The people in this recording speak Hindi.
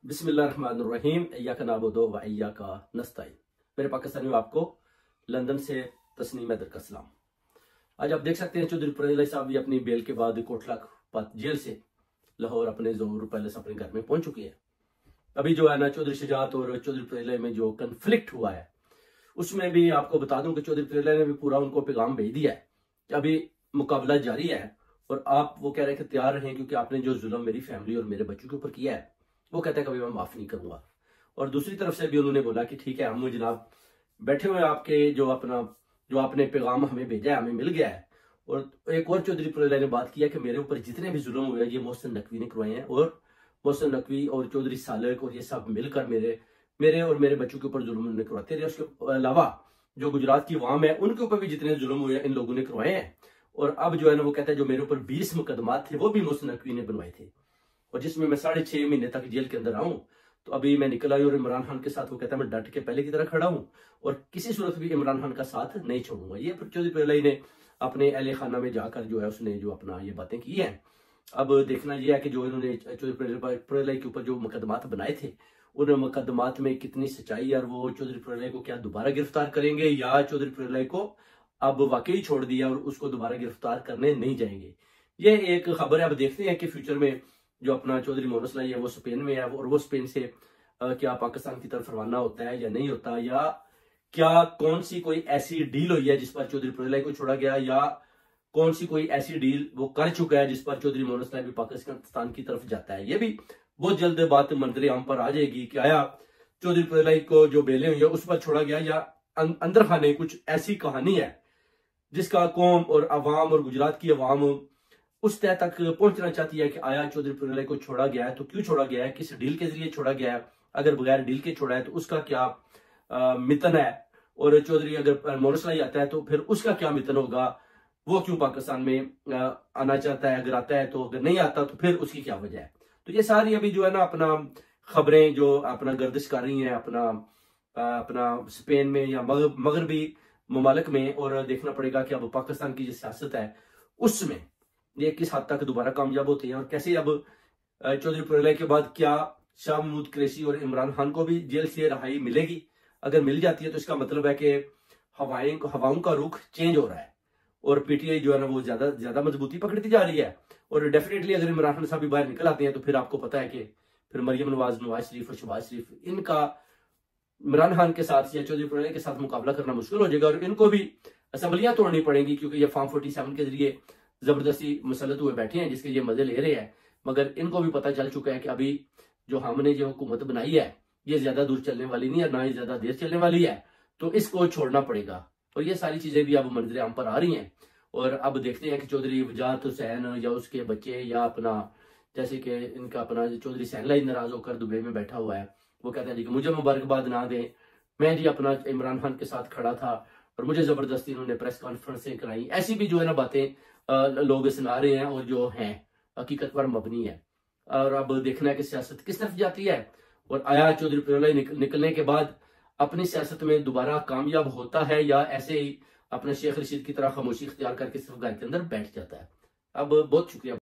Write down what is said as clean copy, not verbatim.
बिस्मिल्लाहिर्रहमानिर्रहीम इय्याका नअबुदु व इय्याका नस्तईन। मेरे पाकिस्तानियों, आपको लंदन से तस्नीम हैदर का सलाम। आज आप देख सकते हैं चौधरी फरीद साहब भी अपनी बेल के बाद कोटला जेल से लाहौर अपने जोर पैलेस अपने घर में पहुंच चुकी है। अभी जो है ना चौधरी शुजात और चौधरी फरीद में जो कन्फ्लिक्ट हुआ है उसमें भी आपको बता दूं कि चौधरी फरीद ने भी पूरा उनको पैगाम भेज दिया है कि अभी मुकाबला जारी है और आप वो कह रहे हैं कि तैयार रहें, क्योंकि आपने जो जुल्म मेरी फैमिली और मेरे बच्चों के ऊपर किया है वो कहते हैं कभी मैं माफ नहीं करूंगा। और दूसरी तरफ से भी उन्होंने बोला कि ठीक है, हम जनाब बैठे हुए आपके जो आपने पैगाम हमें भेजा है हमें मिल गया है। और एक और चौधरी फरीद ने बात किया कि मेरे ऊपर जितने भी जुल्म हुए ये मोहसिन नकवी ने करवाए हैं और मोहसिन नकवी और चौधरी सालक और ये सब मिलकर मेरे और मेरे बच्चों के ऊपर जुल्म ने करवाते रहे। उसके अलावा जो गुजरात की अवाम है उनके ऊपर भी जितने जुल्म हुए इन लोगों ने करवाए हैं। और अब जो है ना वो कहता है जो मेरे ऊपर 20 मुकदमात थे वो भी मोहसिन नकवी ने बनवाए थे, और जिसमें मैं 6.5 महीने तक जेल के अंदर आऊं। तो अभी मैं निकल आई और इमरान खान के साथ वो कहता है मैं डट के पहले की तरह खड़ा हूं और किसी सूरत भी इमरान खान का साथ नहीं छोड़ूंगा। ये चौधरी फरीद ने अपने अहले खाना में जाकर जो है उसने जो अपना ये बातें की हैं। अब देखना यह है कि जो इन्होंने चौधरी फरीद के ऊपर जो मुकदमात बनाए थे उन मुकदमात में कितनी सच्चाई है, और वो चौधरी फरीद को क्या दोबारा गिरफ्तार करेंगे या चौधरी फरीद को अब वाकई छोड़ दिया और उसको दोबारा गिरफ्तार करने नहीं जाएंगे। ये एक खबर है। अब देखते हैं कि फ्यूचर में जो अपना चौधरी मोहसिन है वो स्पेन में है और वो स्पेन से क्या पाकिस्तान की तरफ रवाना होता है या नहीं होता, या क्या कौन सी कोई ऐसी डील हुई है जिस पर चौधरी फरीद को छोड़ा गया, या कौन सी कोई ऐसी डील वो कर चुका है जिस पर चौधरी मोहसिन भी पाकिस्तान की तरफ जाता है। ये भी बहुत जल्द बात मंजर आम पर आ जाएगी कि आया चौधरी फरीद को जो बेले हुई है उस पर छोड़ा गया या अंदर खाने कुछ ऐसी कहानी है जिसका कौम और अवाम और गुजरात की अवाम उस तय तक पहुंचना चाहती है कि आया चौधरी फरीद को छोड़ा गया है तो क्यों छोड़ा गया है, किस डील के जरिए छोड़ा गया है, अगर बगैर डील के छोड़ा है तो उसका क्या मितन है, और चौधरी अगर मोहसिन आता है तो फिर उसका क्या मितन होगा, वो क्यों पाकिस्तान में आना चाहता है, अगर आता है तो, अगर नहीं आता तो फिर उसकी क्या वजह है। तो ये सारी अभी जो है ना अपना खबरें जो अपना गर्दिश कर रही हैं अपना स्पेन में या मगरबी ममालिक में, और देखना पड़ेगा कि अब पाकिस्तान की जो सियासत है उसमें ये किस हद तक दोबारा कामयाब होते हैं और कैसे अब चौधरी फरीद के बाद क्या शाह महमूद कुरैशी और इमरान खान को भी जेल से रिहाई मिलेगी। अगर मिल जाती है तो इसका मतलब है कि हवाओं का रुख चेंज हो रहा है और पीटीआई जो है ना वो ज्यादा मजबूती पकड़ती जा रही है। और डेफिनेटली अगर इमरान खान साहब भी बाहर निकल आते हैं तो फिर आपको पता है कि फिर मरियम नवाज शरीफ और शहबाज शरीफ इनका इमरान खान के साथ या चौधरी फरीद के साथ मुकाबला करना मुश्किल हो जाएगा और इनको भी असम्बलियां तोड़नी पड़ेंगी, क्योंकि ये फॉर्म 47 के जरिए जबरदस्ती मुसलत हुए बैठे हैं जिसके ये मजे ले रहे हैं। मगर इनको भी पता चल चुका है कि अभी जो हमने जो हुकूमत बनाई है ये ज्यादा दूर चलने वाली नहीं है, ना ही ज्यादा देर चलने वाली है, तो इसको छोड़ना पड़ेगा। और ये सारी चीजें भी अब मंजर आम पर आ रही हैं। और अब देखते हैं कि चौधरी वजात हुसैन या उसके बच्चे या अपना जैसे कि इनका अपना चौधरी सहला ही नाराज होकर दुबई में बैठा हुआ है, वो कहता है जी कि मुझे मुबारकबाद ना दें, मैं जी अपना इमरान खान के साथ खड़ा था और मुझे जबरदस्ती इन्होंने प्रेस कॉन्फ्रेंसें कराई। ऐसी भी जो है ना बातें लोग सुना रहे हैं और जो हैं हकीकत पर मबनी है। और अब देखना है कि सियासत किस तरफ जाती है और आया चौधरी फरीद निकलने के बाद अपनी सियासत में दोबारा कामयाब होता है या ऐसे ही अपने शेख रशीद की तरह खामोशी इख्तियार करके सिर्फ घर के अंदर बैठ जाता है। अब बहुत शुक्रिया।